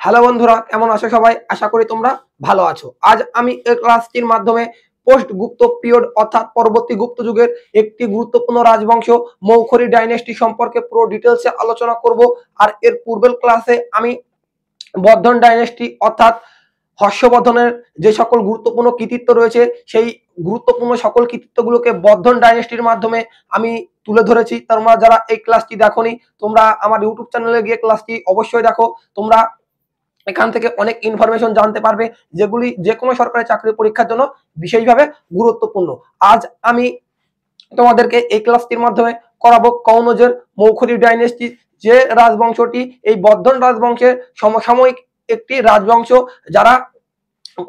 Hello বন্ধুরা, কেমন আছো সবাই? আশা করি তোমরা ভালো আছো। আজ আমি এই ক্লাসটির মাধ্যমে পোস্ট গুপ্ত পিরিয়ড অর্থাৎ পরবর্তী গুপ্ত যুগের একটি গুরুত্বপূর্ণ রাজবংশ মৌখরী ডাইনেস্টি সম্পর্কে পুরো ডিটেলসে আলোচনা করব। আর এর পূর্বের ক্লাসে আমি বর্ধন ডাইনেস্টি অর্থাৎ হর্ষবর্ধনের যে সকল গুরুত্বপূর্ণ কৃতিত্ব রয়েছে সেই গুরুত্বপূর্ণ সকল কৃতিত্বগুলোকে বর্ধন ডাইনেস্টির মাধ্যমে আমি তুলে ধরেছি। তোমরা যারা এই ক্লাসটি দেখোনি, তোমরা আমার ইউটিউব চ্যানেলে গিয়ে ক্লাসটি অবশ্যই দেখো। তোমরা এখান থেকে অনেক ইনফরমেশন জানতে পারবে যেগুলি যে কোনো সরকারি চাকরি পরীক্ষার জন্য বিশেষভাবে গুরুত্বপূর্ণ। আজ আমি তোমাদেরকে এই ক্লাসটির মাধ্যমে করাবো কনৌজের মৌখরী ডাইনেস্টি, যে রাজবংশটি এই বর্ধন রাজবংশের সমসাময়িক একটি রাজবংশ, যারা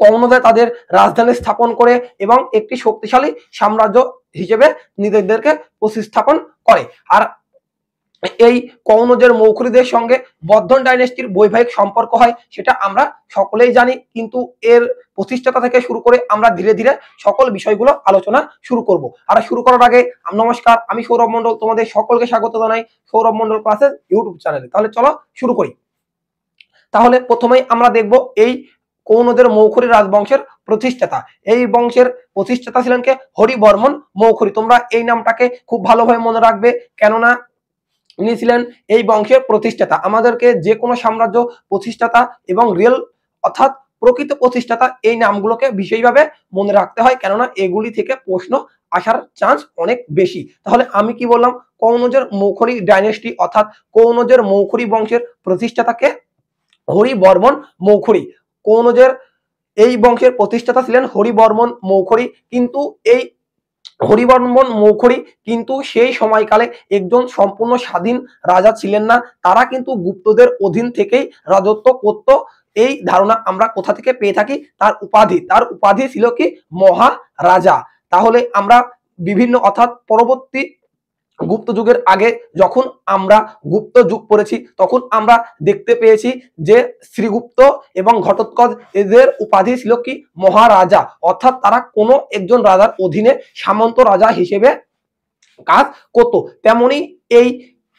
কনৌজে তাদের রাজধানী স্থাপন করে এবং একটি শক্তিশালী সাম্রাজ্য হিসেবে নিজেদেরকে প্রতিস্থাপন করে। আর এই কনৌজের মৌখরীদের সঙ্গে বর্ধন ডাইনেস্টির বৈবাহিক সম্পর্ক হয়, সেটা আমরা সকলেই জানি। কিন্তু এর প্রতিষ্ঠাতা থেকে শুরু করে আমরা ধীরে ধীরে সকল বিষয়গুলো আলোচনা শুরু করব। আর শুরু করার আগে নমস্কার, আমি সৌরভ মন্ডল, তোমাদের সকলকে স্বাগত জানাই সৌরভ মন্ডল ক্লাসের ইউটিউব চ্যানেলে। তাহলে চলো শুরু করি। তাহলে প্রথমেই আমরা দেখব এই কনৌজের মৌখরী রাজবংশের প্রতিষ্ঠাতা। এই বংশের প্রতিষ্ঠাতা ছিলেন কে? হরিবর্মন মৌখরী। তোমরা এই নামটাকে খুব ভালোভাবে মনে রাখবে, কেননা ইনি ছিলেন এই বংশের প্রতিষ্ঠাতা। আমাদেরকে যে কোনো সাম্রাজ্য প্রতিষ্ঠাতা এবং রিয়েল অর্থাৎ প্রকৃত প্রতিষ্ঠাতা এই নামগুলোকে বিশেষভাবে মনে রাখতে হয়, কেননা এগুলি থেকে প্রশ্ন আসার চান্স অনেক বেশি। তাহলে আমি কি বললাম? কনৌজের মৌখরী ডাইনেস্টি অর্থাৎ কনৌজের মৌখরী বংশের প্রতিষ্ঠাতাকে হরিবর্মন মৌখরী। কনৌজের এই বংশের প্রতিষ্ঠাতা ছিলেন হরিবর্মন মৌখরী। কিন্তু এই হরিবর্মন মৌখরী কিন্তু সেই সময়কালে একজন সম্পূর্ণ স্বাধীন রাজা ছিলেন না। তারা কিন্তু গুপ্তদের অধীন থেকেই রাজত্ব করত। এই ধারণা আমরা কোথা থেকে পেয়ে থাকি? তার উপাধি ছিল কি? মহারাজা। তাহলে আমরা বিভিন্ন অর্থাৎ পরবর্তী গুপ্ত যুগের আগে যখন আমরা গুপ্ত যুগ পড়েছি, তখন আমরা দেখতে পেয়েছি যে শ্রীগুপ্ত এবং ঘটোৎকচ এদের উপাধি ছিল কি? মহারাজা। অর্থাৎ তারা কোনো একজন রাজার অধীনে সামন্ত রাজা হিসেবে কাজ করত। তেমনি এই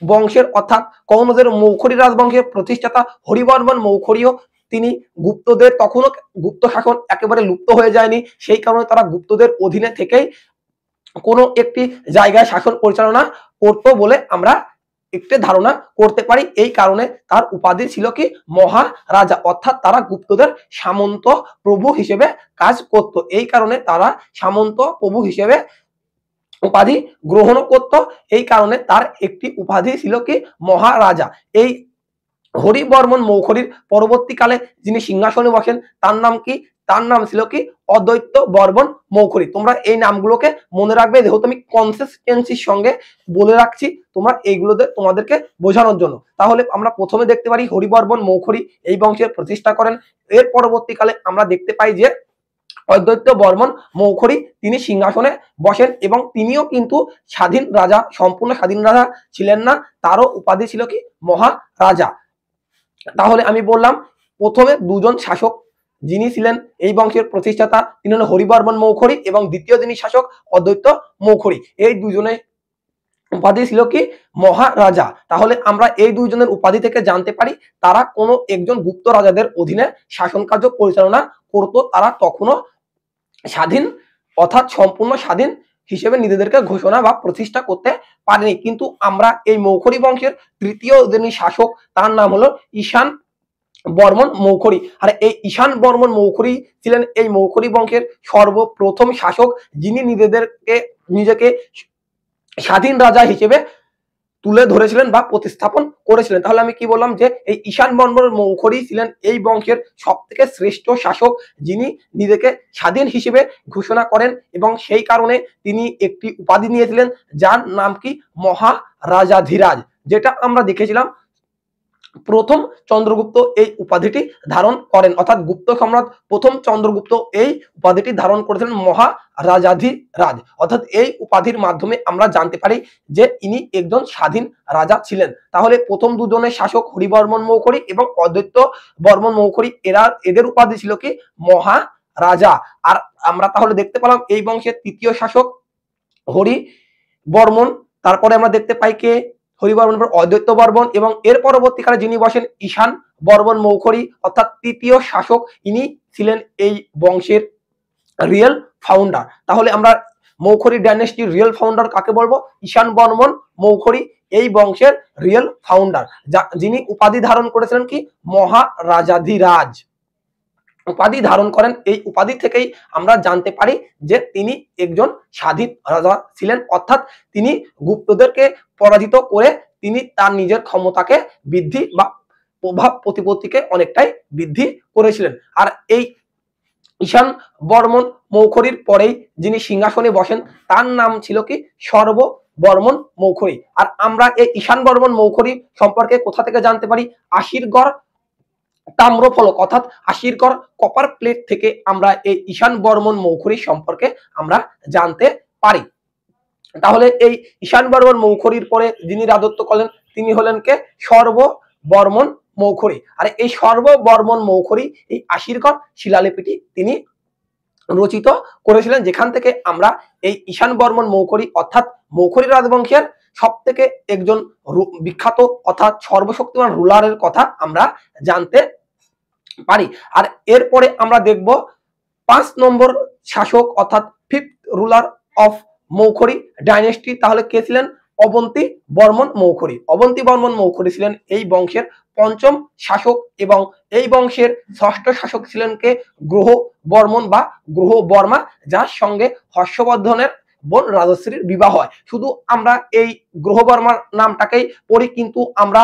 বংশের অর্থাৎ কনৌজের মৌখরী রাজবংশের প্রতিষ্ঠাতা হরিবর্মন মৌখরীও তিনি গুপ্তদের, তখনও গুপ্ত শাসন একেবারে লুপ্ত হয়ে যায়নি, সেই কারণে তারা গুপ্তদের অধীনে থেকেই কোনো একটি জায়গায় শাসন পরিচালনা করতো বলে আমরা একটি ধারণা করতে পারি। এই কারণে তার উপাধি ছিল কি? মহারাজা। অর্থাৎ তারা গুপ্তদের সামন্ত প্রভু হিসেবে কাজ করত। এই কারণে তারা সামন্ত প্রভু হিসেবে উপাধি গ্রহণ করত। এই কারণে তার একটি উপাধি ছিল কি? মহারাজা। এই হরিবর্মন মৌখরীর পরবর্তীকালে যিনি সিংহাসনে বসেন তার নাম কি? তার নাম ছিল কি? অদ্বৈত বর্মন মৌখরী। তোমরা এই নামগুলোকে মনে রাখবে, যেহেতু আমি কনসিস্টেন্সির সঙ্গে বলে রাখছি, তোমরা এইগুলোতে তোমাদেরকে বোঝানোর জন্য। তাহলে আমরা প্রথমে দেখতে পারি হরিবর্মন মৌখরী এই বংশের প্রতিষ্ঠা করেন। এর পরবর্তীকালে আমরা দেখতে পাই যে অদ্বৈত বর্মন মৌখরী তিনি সিংহাসনে বসেন এবং তিনিও কিন্তু স্বাধীন রাজা, সম্পূর্ণ স্বাধীন রাজা ছিলেন না, তারও উপাধি ছিল কি? মহারাজা। তাহলে আমি বললাম প্রথমে দুজন শাসক যিনি ছিলেন এই বংশের প্রতিষ্ঠাতা, তিনি হলেন হরিবর্মন মৌখরী এবং দ্বিতীয় যিনি শাসক অদ্বৈত মৌখরী। এই দুজনের উপাধি ছিল কি? মহারাজা। তাহলে আমরা এই দুইজনের উপাধি থেকে জানতে পারি তারা কোনো একজন গুপ্ত রাজাদের অধীনে শাসন কার্য পরিচালনা করত। তারা তখনও স্বাধীন অর্থাৎ সম্পূর্ণ স্বাধীন হিসেবে নিজেদেরকে ঘোষণা বা প্রতিষ্ঠা করতে পারেনি। কিন্তু আমরা এই মৌখরী বংশের তৃতীয় যিনি শাসক তার নাম হলো ঈশান বর্মন মৌখরী। আর এই ঈশান বর্মন মৌখরী ছিলেন এই মৌখরী বংশের সর্বপ্রথম শাসক, যিনি নিজেকে স্বাধীন রাজা হিসেবে তুলে ধরেছিলেন বা প্রতিস্থাপন করেছিলেন। তাহলে আমি কি বললাম? যে এই ঈশান বর্মন মৌখরী ছিলেন এই বংশের সব থেকে শ্রেষ্ঠ শাসক, যিনি নিজেকে স্বাধীন হিসেবে ঘোষণা করেন এবং সেই কারণে তিনি একটি উপাধি নিয়েছিলেন যার নাম কি? মহারাজাধিরাজ। যেটা আমরা দেখেছিলাম প্রথম চন্দ্রগুপ্ত এই উপাধিটি ধারণ করেন, অর্থাৎ গুপ্ত সম্রাট প্রথম চন্দ্রগুপ্ত এই উপাধিটি ধারণ করেছিলেন মহারাজাধিরাজ। অর্থাৎ এই উপাধির মাধ্যমে আমরা জানতে পারি যে ইনি একজন স্বাধীন রাজা ছিলেন। তাহলে প্রথম দুজনের শাসক হরিবর্মন মৌখরী এবং অদ্বৈত বর্মন মৌখরী, এদের উপাধি ছিল কি? মহারাজা। আর আমরা তাহলে দেখতে পেলাম এই বংশের তৃতীয় শাসক হরিবর্মন। তারপরে আমরা দেখতে পাই কে? হরিবর্মন, অদ্বৈত বর্মন এবং এর পরবর্তীকালে যিনি বসেন ঈশান বর্মন মৌখরী অর্থাৎ তৃতীয় শাসক, ইনি ছিলেন এই বংশের রিয়েল ফাউন্ডার। তাহলে আমরা মৌখরী ডাইনেস্টির রিয়েল ফাউন্ডার কাকে বলবো? ঈশান বর্মন মৌখরী এই বংশের রিয়েল ফাউন্ডার, যিনি উপাধি ধারণ করেছিলেন কি? মহারাজাধিরাজ উপাধি ধারণ করেন। এই উপাধি থেকেই আমরা জানতে পারি যে তিনি একজন স্বাধীন রাজা ছিলেন, অর্থাৎ তিনি গুপ্তদেরকে পরাজিত করে তিনি তার নিজের ক্ষমতাকে বৃদ্ধি বা প্রভাব প্রতিপত্তিকে অনেকটাই বৃদ্ধি করেছিলেন। আর এই ঈশান বর্মন মৌখরীর পরেই যিনি সিংহাসনে বসেন তার নাম ছিল কি? সর্ববর্মন মৌখরী। আর আমরা এই ঈশান বর্মন মৌখরী সম্পর্কে কোথা থেকে জানতে পারি? আশিরগড় তাম্রফলক অর্থাৎ আশিরগড় কপার প্লেট থেকে আমরা এই ঈশান বর্মন মৌখরী সম্পর্কে আমরা জানতে পারি। তাহলে এই ঈশান বর্মন মৌখরীর পরে যিনি রাজত্ব করলেন তিনি হলেন কে? সর্ববর্মন মৌখরী। আর এই সর্ববর্মন মৌখরী এই আশিরগড় শিলালিপিটি তিনি রচিত করেছিলেন, যেখান থেকে আমরা এই ঈশান বর্মন মৌখরী অর্থাৎ মৌখরী রাজবংশের সব থেকে একজন বিখ্যাত অর্থাৎ সর্বশক্তিমান রুলারের কথা আমরা জানতে পারি। আর এরপরে আমরা দেখব 5 নম্বর শাসক অর্থাৎ 5th ruler of Maukhari dynasty. তাহলে কে ছিলেন? অবন্তী বর্মন মৌখরী। অবন্তী বর্মন মৌখরী ছিলেন এই বংশের 5ম শাসক এবং এই বংশের 6ষ্ঠ শাসক ছিলেন কে? গ্রহ বর্মন বা গ্রহ বর্মা, যার সঙ্গে হর্ষবর্ধনের বোন রাজশ্রীর বিবাহ হয়। শুধু আমরা এই গ্রহ বর্মার নামটাকেই পড়ি, কিন্তু আমরা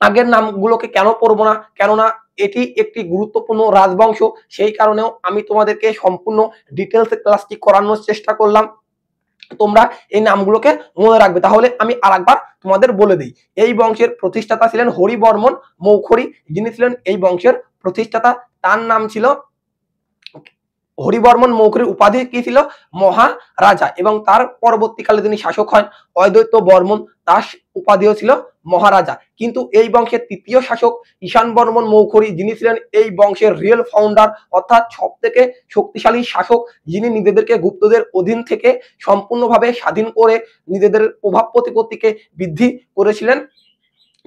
আগের নামগুলোকে কেন পড়বো না? কেননা এটি একটি গুরুত্বপূর্ণ রাজবংশ, সেই কারণেও আমি তোমাদেরকে সম্পূর্ণ ডিটেলসে ক্লাসটি করানোর চেষ্টা করলাম। তোমরা এই নামগুলোকে মনে রাখবে। তাহলে আমি আরেকবার তোমাদের বলে দিই, এই বংশের প্রতিষ্ঠাতা ছিলেন হরিবর্মন মৌখরী, যিনি ছিলেন এই বংশের প্রতিষ্ঠাতা। তার নাম ছিল হরিবর্মন মৌখরীর উপাধি কি ছিল? মহারাজা। এবং তার পরবর্তীকালে যিনি শাসক হন অদ্বৈত বর্মন, তার উপাধিও ছিল মহারাজা। কিন্তু এই বংশের তৃতীয় শাসক ঈশান বর্মন মৌখরী, যিনি ছিলেন এই বংশের রিয়েল ফাউন্ডার অর্থাৎ সব থেকে শক্তিশালী শাসক, যিনি নিজেদেরকে গুপ্তদের অধীন থেকে সম্পূর্ণভাবে স্বাধীন করে নিজেদের প্রভাব প্রতিপত্তিকে বৃদ্ধি করেছিলেন,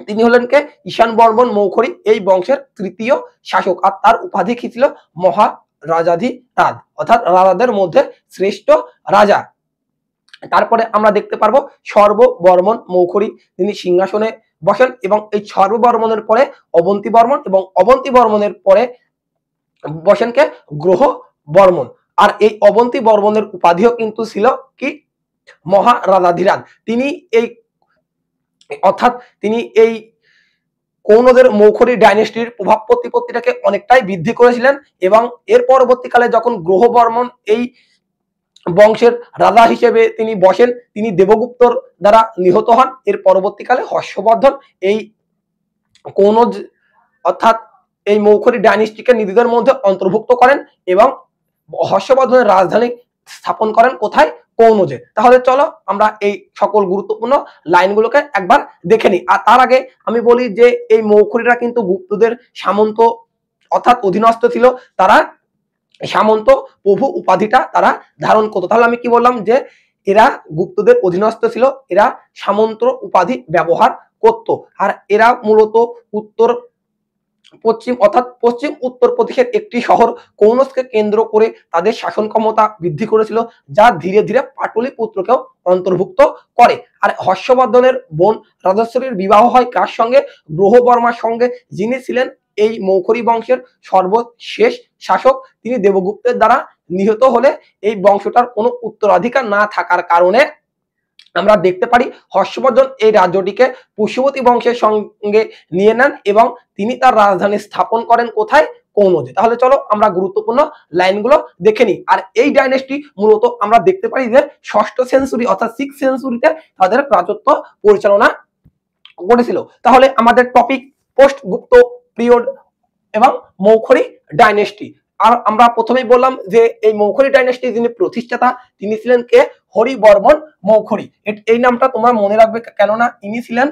তিনি হলেন কে? ঈশান বর্মন মৌখরী এই বংশের তৃতীয় শাসক। আর তার উপাধি কি ছিল? মহারাজাধিরাজ অর্থাৎ রাজাদের মধ্যে শ্রেষ্ঠ রাজা। তারপরে আমরা দেখতে পারবো সর্ববর্মন মৌখরী, তিনি সিংহাসনে বসেন এবং এই সর্ববর্মনের পরে অবন্তী বর্মন এবং অবন্তী বর্মনের পরে বসেন কে? গ্রহ বর্মন। আর এই অবন্তী বর্মনের উপাধিও কিন্তু ছিল কি? মহারাজাধিরাজ। তিনি এই অর্থাৎ তিনি এই কৌনদের মৌখরী ডাইনেস্টির প্রভাব প্রতিপত্তিটাকে অনেকটাই বৃদ্ধি করেছিলেন এবং এর পরবর্তীকালে যখন গ্রহ বর্মন এই বংশের রাজা হিসেবে তিনি বসেন, তিনি দেবগুপ্তর দ্বারা নিহত হন। এর পরবর্তীকালে হর্ষবর্ধন এই কৌনজ অর্থাৎ এই মৌখরী ডাইনেস্টিকে নিজেদের মধ্যে অন্তর্ভুক্ত করেন এবং হর্ষবর্ধনের রাজধানী স্থাপন করেন কোথায়? কৌনজে। তাহলে চলো আমরা এই সকল গুরুত্বপূর্ণ লাইনগুলোকে একবার দেখে নিই। আর তার আগে আমি বলি যে এই মৌখরীরা কিন্তু গুপ্তদের সামন্ত অর্থাৎ অধীনস্থ ছিল, তারা সামন্ত প্রভু উপাধিটা তারা ধারণ করতো। তাহলে আমি কি বললাম? যে এরা গুপ্তদের অধীনস্থ ছিল, এরা সামন্ত উপাধি ব্যবহার করত। আর এরা মূলত উত্তর পশ্চিম অর্থাৎ পশ্চিম উত্তর প্রদেশের একটি শহর কৌনজকে কেন্দ্র করে তাদের শাসন ক্ষমতা বৃদ্ধি করেছিল, যা ধীরে ধীরে পাটলিপুত্রকেও অন্তর্ভুক্ত করে। আর হর্ষবর্ধনের বোন রাজশ্রীর বিবাহ হয় কার সঙ্গে? গ্রহ বর্মার সঙ্গে, যিনি ছিলেন এই মৌখরী বংশের সর্বশেষ শাসক। তিনি দেবগুপ্তের দ্বারা নিহত হলে এই বংশটার কোনো উত্তরাধিকার না থাকার কারণে আমরা দেখতে পারি হর্ষবর্ধন এই রাজ্যটিকে পুষ্যবতী বংশের সঙ্গে নিয়ে নেন এবং তিনি তার রাজধানী স্থাপন করেন কোথায়? কৌনজে। তাহলে চলো আমরা গুরুত্বপূর্ণ লাইনগুলো দেখে নিই। আর এই ডাইনেস্টি মূলত আমরা দেখতে পারি যে 6ষ্ঠ সেঞ্চুরি অর্থাৎ 6th সেঞ্চুরিতে তাদের রাজত্ব পরিচালনা করেছিল। তাহলে আমাদের টপিক পোস্ট গুপ্ত পিরিয়ড এবং মৌখরী ডাইনেস্টি। আর আমরা প্রথমেই বললাম যে এই মৌখরী ডাইনেস্টির যিনি প্রতিষ্ঠাতা তিনি ছিলেন কে? হরিবর্মন মৌখরী। এই নামটা তোমরা মনে রাখবে, কেননা ইনি ছিলেন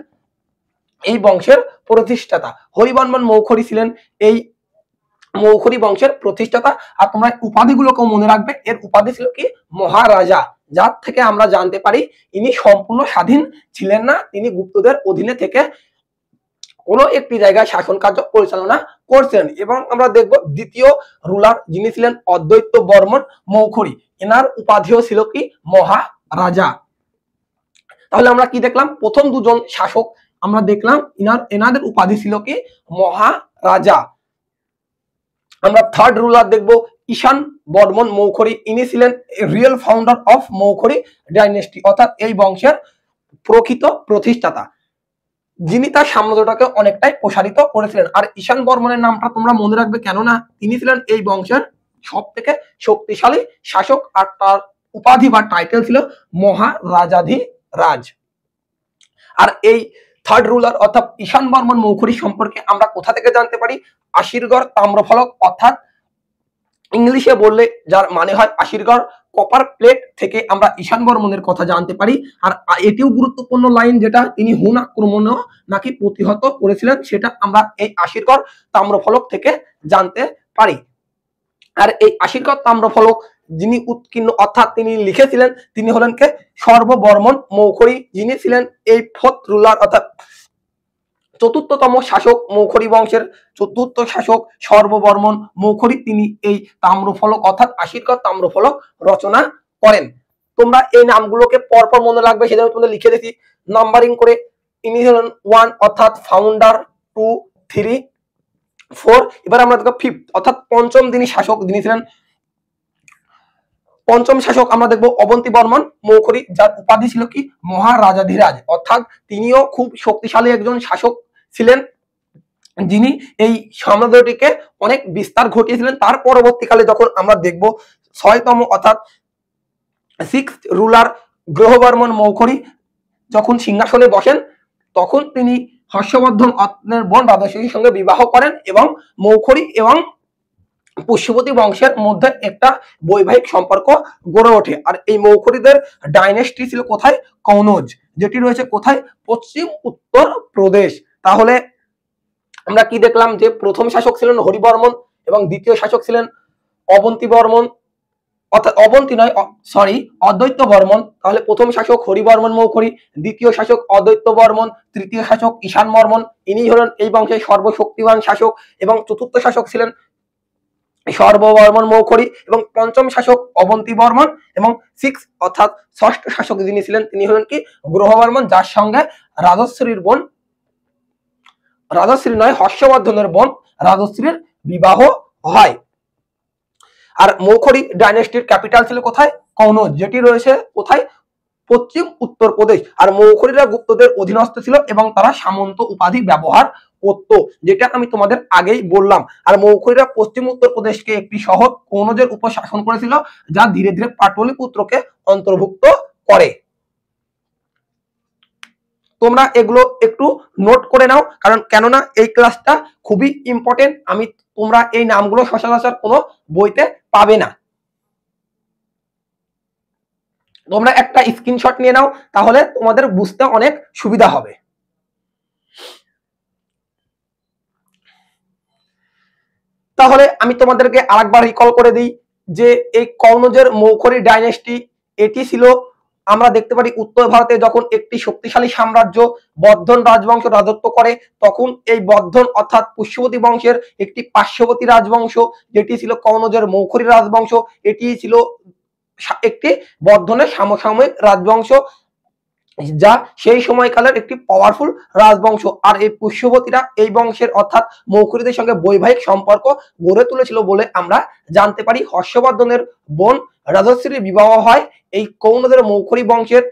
এই বংশের প্রতিষ্ঠাতা। হরিবর্মন মৌখরী ছিলেন এই মৌখরী বংশের প্রতিষ্ঠাতা। আর তোমরা উপাধিগুলোকেও মনে রাখবে, এর উপাধি ছিল কি? মহারাজা, যার থেকে আমরা জানতে পারি ইনি সম্পূর্ণ স্বাধীন ছিলেন না, তিনি গুপ্তদের অধীনে থেকে কোনো একটি জায়গায় শাসন কার্য পরিচালনা করছেন। এবং আমরা দেখব দ্বিতীয় রুলার যিনি ছিলেন অদ্বৈত বর্মন মৌখরী, এনার উপাধিও ছিল কি মহারাজা। তাহলে আমরা কি দেখলাম, প্রথম দুজন শাসক আমরা দেখলাম এনাদের উপাধি ছিল কি মহারাজা। আমরা থার্ড রুলার দেখব ঈশান বর্মন মৌখরী, ইনি ছিলেন real founder of Maukhari dynasty, অর্থাৎ এই বংশের প্রকৃত প্রতিষ্ঠাতা, যিনি তার সাম্রাজ্যটাকে অনেকটাই প্রসারিত করেছিলেন। আর ঈশান বর্মনের নামটা তোমরা মনে রাখবে, কেননা তিনি ছিলেন এই বংশের সব থেকে শক্তিশালী শাসক, আর তার উপাধি বা টাইটেল ছিল মহারাজাধিরাজ। আর এই থার্ড রুলার অর্থাৎ ঈশান বর্মন মৌখরী সম্পর্কে আমরা কোথা থেকে জানতে পারি? আশিরগড় তাম্রফলক, অর্থাৎ ইংলিশে বললে যার মানে হয় আশিরগড় কপার প্লেট থেকে আমরা ঈশান বর্মনের কথা জানতে পারি। আর এটিও গুরুত্বপূর্ণ লাইন, যেটা তিনি হুন আক্রমণও নাকি প্রতিহত করেছিলেন, সেটা আমরা এই আশিরগড় তাম্রফলক থেকে জানতে পারি। আর এই আশিরগড় তাম্রফলক যিনি উৎকীর্ণ অর্থাৎ তিনি লিখেছিলেন, তিনি হলেন কে? সর্ববর্মন মৌখরী, যিনি ছিলেন এই ফোর্থ রুলার অর্থাৎ চতুর্থতম শাসক মৌখরী বংশের চতুর্থ শাসক সর্ববর্মন মৌখরী, তিনি এই তাম্রফলক অর্থাৎ আশিরগড় তাম্রফলক রচনা করেন। তোমরা এই নামগুলোকে পরপর মনে রাখবে, সেজন্য তোমরা লিখে দিয়েছি নাম্বারিং করে। ইনি হলেন 1 অর্থাৎ ফাউন্ডার, 2, 3, 4। এবার আমরা দেখব 5th অর্থাৎ পঞ্চম যিনি শাসক, যিনি ছিলেন পঞ্চম শাসক, আমরা দেখব অবন্তী বর্মন মৌখরী, যার উপাধি ছিল কি মহারাজাধিরাজ, অর্থাৎ তিনিও খুব শক্তিশালী একজন শাসক ছিলেন, যিনি এই সাম্রাজ্যটিকে অনেক বিস্তার ঘটিয়েছিলেন। তার পরবর্তীকালে যখন আমরা দেখব 6তম অর্থাৎ 6th রুলার গ্রহবর্মন মৌখরী যখন সিংহাসনে বসেন, তখন তিনি হর্ষবর্ধন অত্নের বোন রাজশাহীর সঙ্গে বিবাহ করেন এবং মৌখরী এবং পুষ্যবতী বংশের মধ্যে একটা বৈবাহিক সম্পর্ক গড়ে ওঠে। আর এই মৌখরীদের ডাইনেস্টি ছিল কোথায়? কনৌজ, যেটি রয়েছে কোথায়? পশ্চিম উত্তর প্রদেশ। তাহলে আমরা কি দেখলাম, যে প্রথম শাসক ছিলেন হরিবর্মন এবং দ্বিতীয় শাসক ছিলেন অবন্তী বর্মন, অর্থাৎ অবন্তী নয় সরি অদ্বৈত বর্মন। তাহলে প্রথম শাসক হরিবর্মন মৌখরী, দ্বিতীয় শাসক অদ্বৈত বর্মন, তৃতীয় শাসক ঈশান বর্মন, ইনি হলেন এই বংশের সর্বশক্তিমান শাসক, এবং চতুর্থ শাসক ছিলেন সর্ববর্মন মৌখরী, এবং পঞ্চম শাসক অবন্তী বর্মন, এবং 6 অর্থাৎ ষষ্ঠ শাসক যিনি ছিলেন তিনি হলেন কি গ্রহবর্মন, যার সঙ্গে রাজশ্রীর বোন, রাজশ্রী নয় হর্ষবর্ধনের বোন রাজশ্রীর বিবাহ হয়। আর মৌখরী ডাইনেস্টির ক্যাপিটাল ছিল কোথায়? কনৌজ, যেটি রয়েছে কোথায়? পশ্চিম উত্তরপ্রদেশ। আর মৌখরীরা গুপ্তদের অধীনস্থ ছিল এবং তারা সামন্ত উপাধি ব্যবহার করত, যেটা আমি তোমাদের আগেই বললাম। আর মৌখরীরা পশ্চিম উত্তরপ্রদেশকে একটি শহর কনৌজের উপর শাসন করেছিল, যা ধীরে ধীরে পাটলিপুত্রকে অন্তর্ভুক্ত করে। তোমরা এগুলো একটু নোট করে নাও, কারণ কেননা এই ক্লাসটা খুবই ইম্পর্টেন্ট। তোমরা এই নামগুলো সচরাচর কোনো বইতে পাবে না। তোমরা একটা স্ক্রিনশট নিয়ে নাও, তাহলে তোমাদের বুঝতে অনেক সুবিধা হবে। তাহলে আমি তোমাদেরকে আরেকবার রিকল করে দিই যে এই কনৌজের মৌখরী ডাইনেস্টি, এটি ছিল আমরা দেখতে পারি উত্তর ভারতে যখন একটি শক্তিশালী সাম্রাজ্য বর্ধন রাজবংশ রাজত্ব করে, তখন এই বর্ধন অর্থাৎ পুষ্যবতী বংশের একটি পার্শ্ববর্তী রাজবংশ, যেটি ছিল কনৌজের মৌখরী রাজবংশ, এটি ছিল একটি বর্ধনের সমসাময়িক রাজবংশ, যা সেই সময়কালের একটি পাওয়ারফুল রাজবংশ। আর এই পুষ্যবতীরা এই বংশের অর্থাৎ মৌখরীদের সঙ্গে বৈবাহিক সম্পর্ক গড়ে তুলেছিল বলে আমরা জানতে পারি। হর্ষবর্ধনের বোন রাজশ্রীর বিবাহ হয় এই কনৌজের মৌখরী বংশের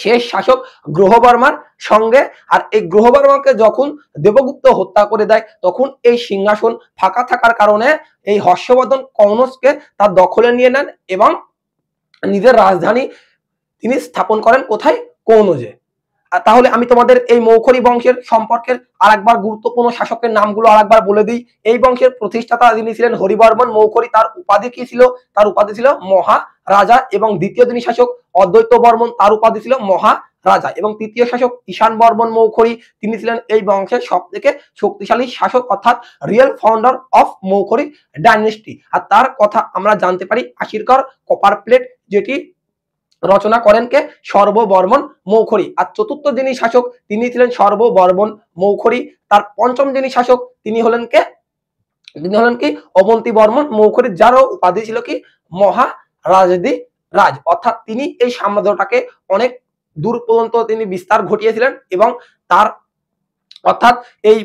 শেষ শাসক গ্রহবর্মার সঙ্গে। আর এই গ্রহবর্মাকে যখন দেবগুপ্ত হত্যা করে দেয়, তখন এই সিংহাসন ফাঁকা থাকার কারণে এই হর্ষবর্ধন কনৌজকে তার দখলে নিয়ে নেন এবং নিজের রাজধানী তিনি স্থাপন করেন কোথায়? কনৌজে। তাহলে আমি তোমাদের এই মৌখরী বংশের সম্পর্কের আরেকবার গুরুত্বপূর্ণ শাসকের নামগুলো আরেকবার বলে দিই। এই বংশের প্রতিষ্ঠাতা যিনি ছিলেন হরিবর্মন মৌখরী, তার উপাধি কি ছিল? তার উপাধি ছিল মহারাজা। এবং দ্বিতীয় যিনি শাসক অদ্বৈত বর্মন, তার উপাধি ছিল মহারাজা। এবং তৃতীয় শাসক ঈশান বর্মন মৌখরী, তিনি ছিলেন এই বংশের সব থেকে শক্তিশালী শাসক অর্থাৎ real founder of Maukhari dynasty. আর তার কথা আমরা জানতে পারি আশিরগড় কপার প্লেট, যেটি রচনা করেন কে? সর্ববর্মন মৌখরী। আর চতুর্থ যিনি শাসক তিনি ছিলেন সর্ববর্মন মৌখরী, তার পঞ্চম যিনি শাসক তিনি হলেন কি অবন্তী বর্মন মৌখরী, যারও উপাধি ছিল কি মহারাজাধি রাজ, অর্থাৎ তিনি এই সাম্রাজ্যটাকে অনেক দূর পর্যন্ত তিনি বিস্তার ঘটিয়েছিলেন এবং তার অর্থাৎ এই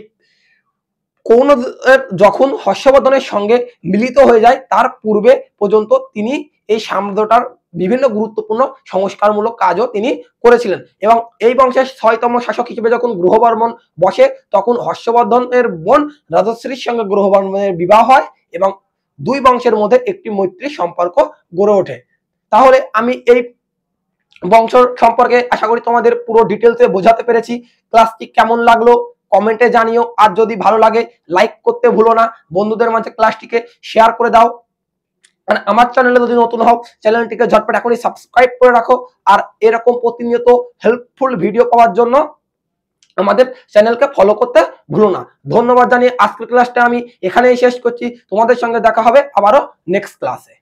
কৌনদের যখন হর্ষবর্ধনের সঙ্গে মিলিত হয়ে যায় তার পূর্বে পর্যন্ত তিনি এই সাম্রাজ্যটার বিভিন্ন গুরুত্বপূর্ণ সংস্কারমূলক কাজও তিনি করেছিলেন এবং এই বংশের ৬তম শাসক হিসেবে যখন গ্রহবর্মন বসে তখন হর্ষবর্ধনের বোন রাজশ্রীর সঙ্গে গ্রহবর্মনের বিবাহ হয় এবং দুই বংশের মধ্যে একটি মৈত্রী সম্পর্ক গড়ে ওঠে। তাহলে আমি এই বংশ সম্পর্কে আশা করি তোমাদের পুরো ডিটেলসে বোঝাতে পেরেছি। ক্লাসটি কেমন লাগলো কমেন্টে জানিও, আর যদি ভালো লাগে লাইক করতে ভুলো না, বন্ধুদের মাঝে ক্লাসটিকে শেয়ার করে দাও। আর আমার চ্যানেলে যদি নতুন হও চ্যানেলটিকে ঝটপট এখনই সাবস্ক্রাইব করে রাখো, আর এরকম প্রতিনিয়ত হেল্পফুল ভিডিও পাওয়ার জন্য আমাদের চ্যানেলকে ফলো করতে ভুলো না। ধন্যবাদ জানিয়ে আজকের ক্লাসটা আমি এখানেই শেষ করছি। তোমাদের সঙ্গে দেখা হবে আবারও নেক্সট ক্লাসে।